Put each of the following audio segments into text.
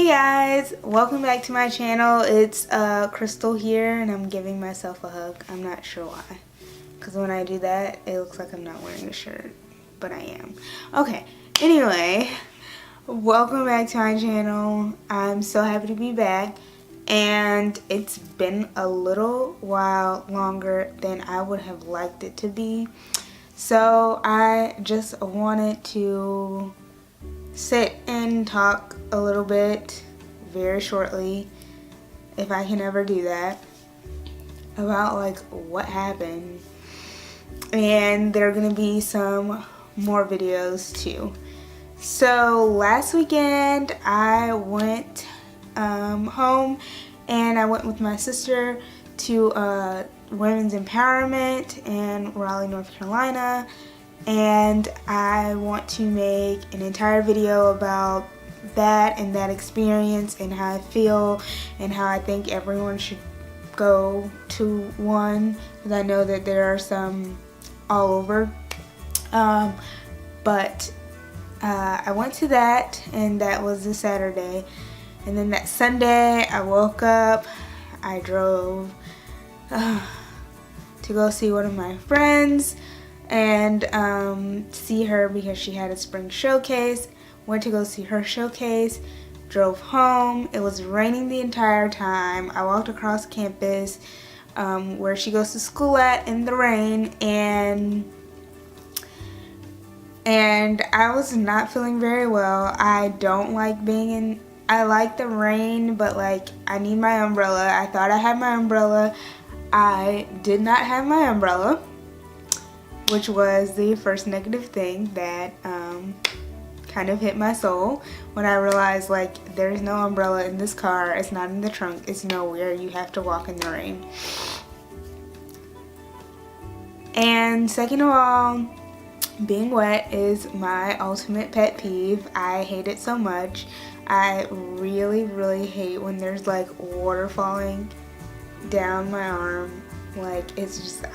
Hey guys, welcome back to my channel. It's Crystal here and I'm giving myself a hug. I'm not sure why, because when I do that it looks like I'm not wearing a shirt, but I am. Okay, anyway, welcome back to my channel. I'm so happy to be back, and it's been a little while longer than I would have liked it to be. So I just wanted to sit and talk a little bit, very shortly, if I can ever do that, about like what happened. And there are gonna be some more videos too. So last weekend I went home and I went with my sister to Women's Empowerment in Raleigh, North Carolina. And I want to make an entire video about that and that experience and how I feel and how I think everyone should go to one, because I know that there are some all over. But I went to that, and that was a Saturday. And then that Sunday I woke up, I drove to go see one of my friends and see her because she had a spring showcase. Went to go see her showcase, drove home. It was raining the entire time. I walked across campus where she goes to school at in the rain, and I was not feeling very well. I don't like being in, I like the rain, but like I need my umbrella. I thought I had my umbrella. I did not have my umbrella, which was the first negative thing that kind of hit my soul when I realized like there's no umbrella in this car. It's not in the trunk. It's nowhere. You have to walk in the rain. And second of all, being wet is my ultimate pet peeve. I hate it so much. I really hate when there's like water falling down my arm. Like it's just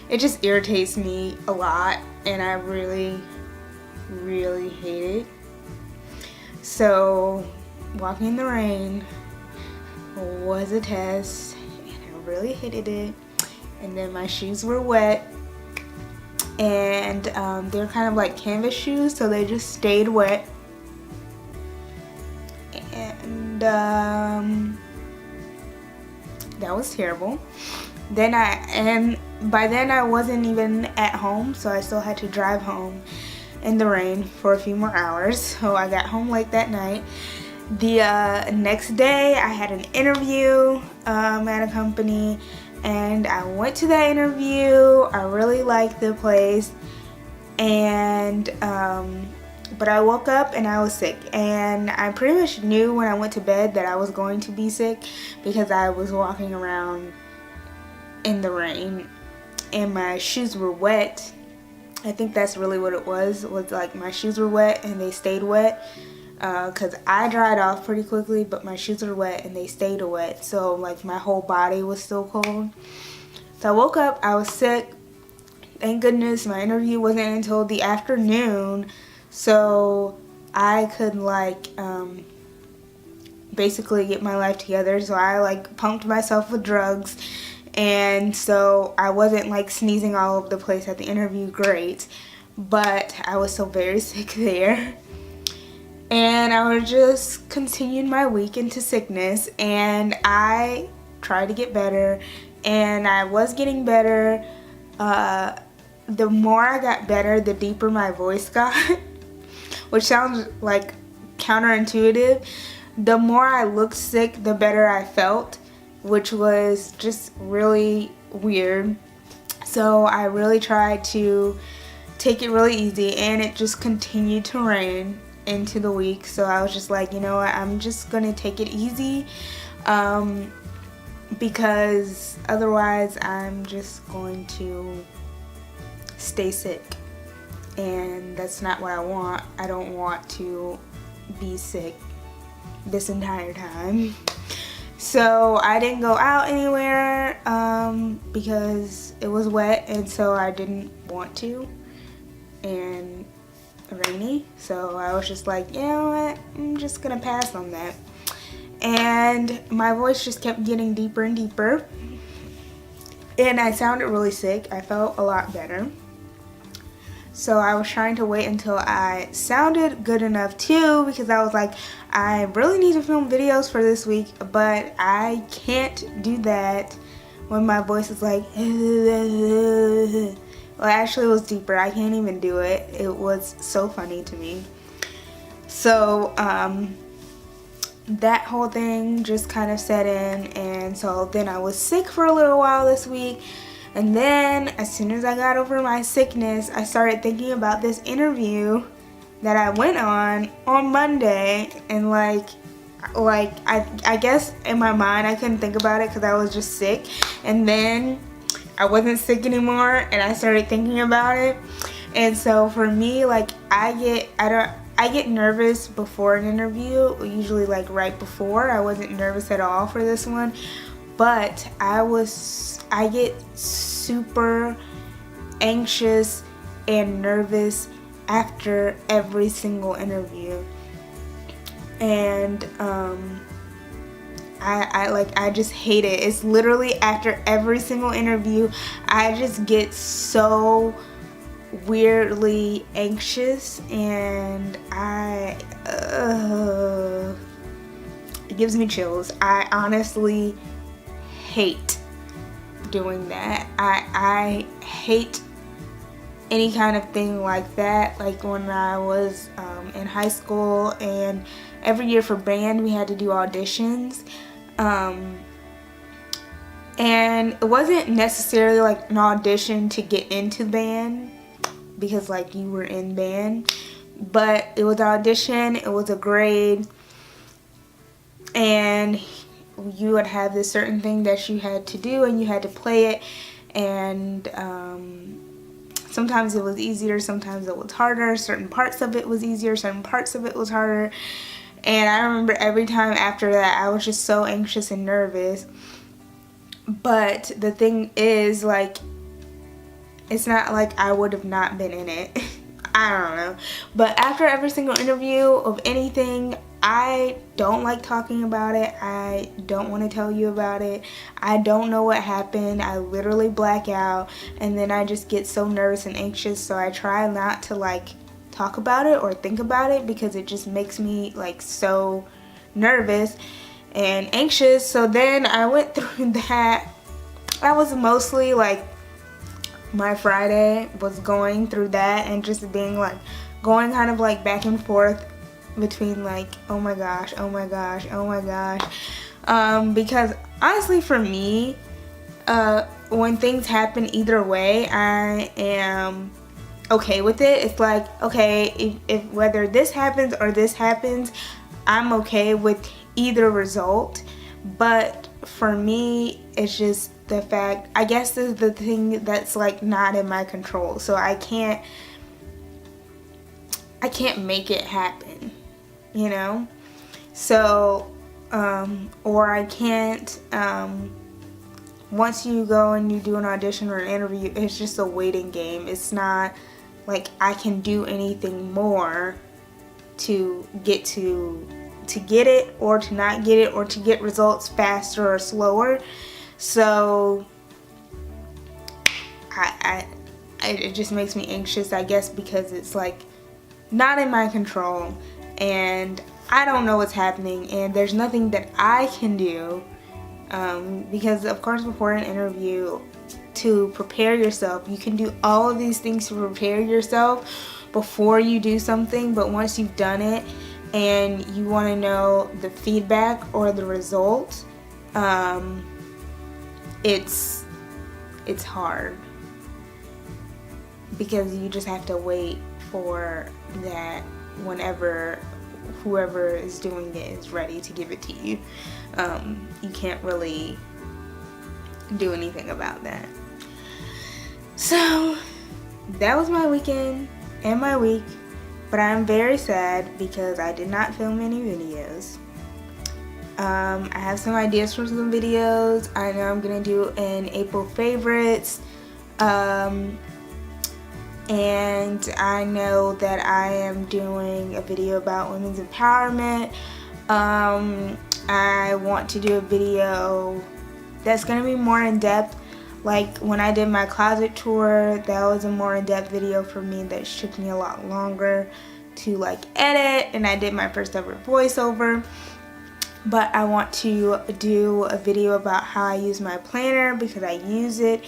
it just irritates me a lot, and I really hate it. So walking in the rain was a test, and I really hated it. And then my shoes were wet, and they're kind of like canvas shoes, so they just stayed wet. And that was terrible. By then I wasn't even at home, so I still had to drive home in the rain for a few more hours. So I got home late that night. The next day I had an interview at a company, and I went to that interview. I really liked the place, and but I woke up and I was sick, and I pretty much knew when I went to bed that I was going to be sick because I was walking around in the rain and my shoes were wet. I think that's really what it was like my shoes were wet and they stayed wet, because I dried off pretty quickly, but my shoes were wet and they stayed wet, so like my whole body was still cold. So I woke up, I was sick. Thank goodness my interview wasn't until the afternoon, so I could like basically get my life together. So I like pumped myself with drugs, and so I wasn't like sneezing all over the place at the interview. Great, but I was so very sick there, and I would just continued my week into sickness, and I tried to get better, and I was getting better. The more I got better, the deeper my voice got, which sounds like counterintuitive. The more I looked sick, the better I felt, which was just really weird. So I really tried to take it really easy, and it just continued to rain into the week. So I was just like, you know what, I'm just gonna take it easy, because otherwise I'm just going to stay sick, and that's not what I want. I don't want to be sick this entire time. So I didn't go out anywhere because it was wet, and so I didn't want to. And rainy, so I was just like, you know what, I'm just gonna pass on that. And my voice just kept getting deeper and deeper, and I sounded really sick. I felt a lot better. So I was trying to wait until I sounded good enough too, because I was like, I really need to film videos for this week, but I can't do that when my voice is like, well, actually it was deeper. I can't even do it. It was so funny to me. So that whole thing just kind of set in, and so then I was sick for a little while this week. And then as soon as I got over my sickness, I started thinking about this interview that I went on Monday, and like I guess in my mind I couldn't think about it because I was just sick, and then I wasn't sick anymore and I started thinking about it. And so for me, like I get nervous before an interview, usually like right before. I wasn't nervous at all for this one, but I get super anxious and nervous after every single interview. And I just hate it. It's literally after every single interview, I just get so weirdly anxious, and it gives me chills. I honestly hate doing that. I hate any kind of thing like that. Like when I was in high school, and every year for band we had to do auditions, and it wasn't necessarily like an audition to get into band because like you were in band, but it was an audition, it was a grade, and you would have this certain thing that you had to do, and you had to play it, and sometimes it was easier, sometimes it was harder. Certain parts of it was easier, certain parts of it was harder. And I remember every time after that I was just so anxious and nervous. But the thing is, like, it's not like I would have not been in it. I don't know. But after every single interview of anything, I don't like talking about it. I don't want to tell you about it. I don't know what happened. I literally black out, and then I just get so nervous and anxious, so I try not to like talk about it or think about it because it just makes me like so nervous and anxious. So then I went through that. I was mostly like, my Friday was going through that and just being like, going kind of like back and forth between like, oh my gosh, oh my gosh, oh my gosh. Because honestly for me, when things happen either way, I am okay with it. It's like, okay, if whether this happens or this happens, I'm okay with either result. But for me, it's just the fact, I guess this is the thing that's like not in my control. So I can't make it happen, you know? So, or I can't, once you go and you do an audition or an interview, it's just a waiting game. It's not like I can do anything more to get it or to not get it or to get results faster or slower. So it just makes me anxious, I guess, because it's like not in my control and I don't know what's happening, and there's nothing that I can do, because of course before an interview, to prepare yourself, you can do all of these things to prepare yourself before you do something, but once you've done it and you want to know the feedback or the result, it's hard because you just have to wait for that whenever whoever is doing it is ready to give it to you. You can't really do anything about that. So that was my weekend and my week, but I'm very sad because I did not film any videos. I have some ideas for some videos. I know I'm gonna do an April favorites. and I know that I am doing a video about women's empowerment. I want to do a video that's going to be more in depth. Like when I did my closet tour, that was a more in-depth video for me that took me a lot longer to like edit, and I did my first ever voiceover. But I want to do a video about how I use my planner, because I use it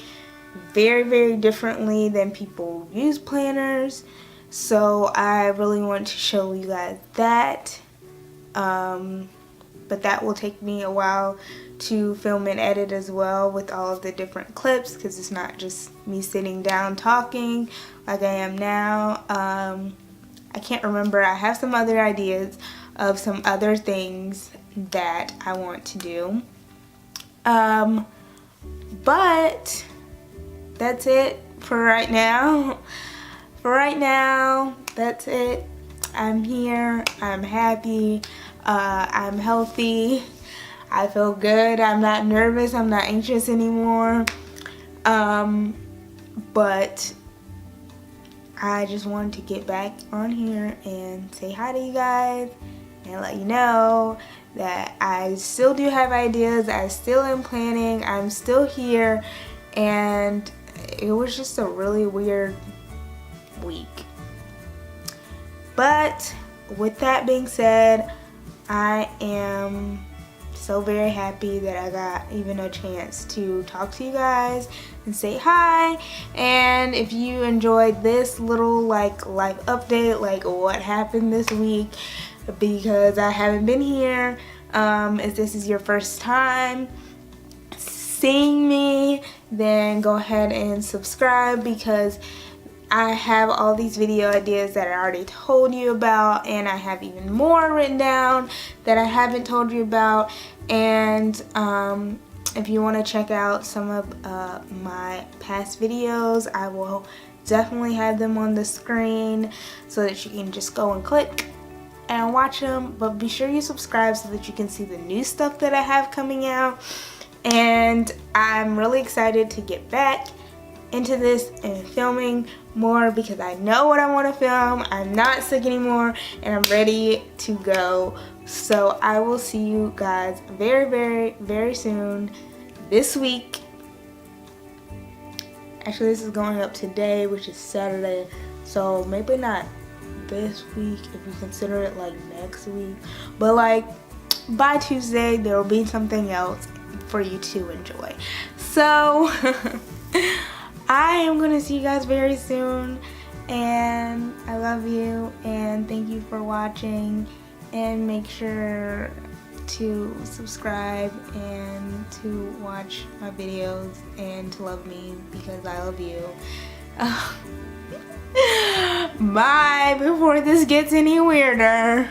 very, very differently than people use planners. So I really want to show you guys that. But that will take me a while to film and edit as well, with all of the different clips, because it's not just me sitting down talking like I am now. I can't remember. I have some other ideas of some other things that I want to do. But that's it for right now. For right now, that's it. I'm here. I'm happy. I'm healthy. I feel good. I'm not nervous. I'm not anxious anymore. But I just wanted to get back on here and say hi to you guys and let you know that I still do have ideas. I still am planning. I'm still here. And it was just a really weird week. But with that being said, I am so very happy that I got even a chance to talk to you guys and say hi. And if you enjoyed this little like life update, like what happened this week, because I haven't been here, if this is your first time seeing me, then go ahead and subscribe, because I have all these video ideas that I already told you about, and I have even more written down that I haven't told you about. And if you want to check out some of my past videos, I will definitely have them on the screen so that you can just go and click and watch them. But be sure you subscribe so that you can see the new stuff that I have coming out. And I'm really excited to get back into this and filming more, because I know what I want to film. I'm not sick anymore, and I'm ready to go. So I will see you guys very, very, very soon this week. Actually, this is going up today, which is Saturday, so maybe not this week if you consider it like next week, but like by Tuesday there will be something else for you to enjoy. So I am going to see you guys very soon, and I love you, and thank you for watching, and make sure to subscribe and to watch my videos and to love me, because I love you. Bye, before this gets any weirder.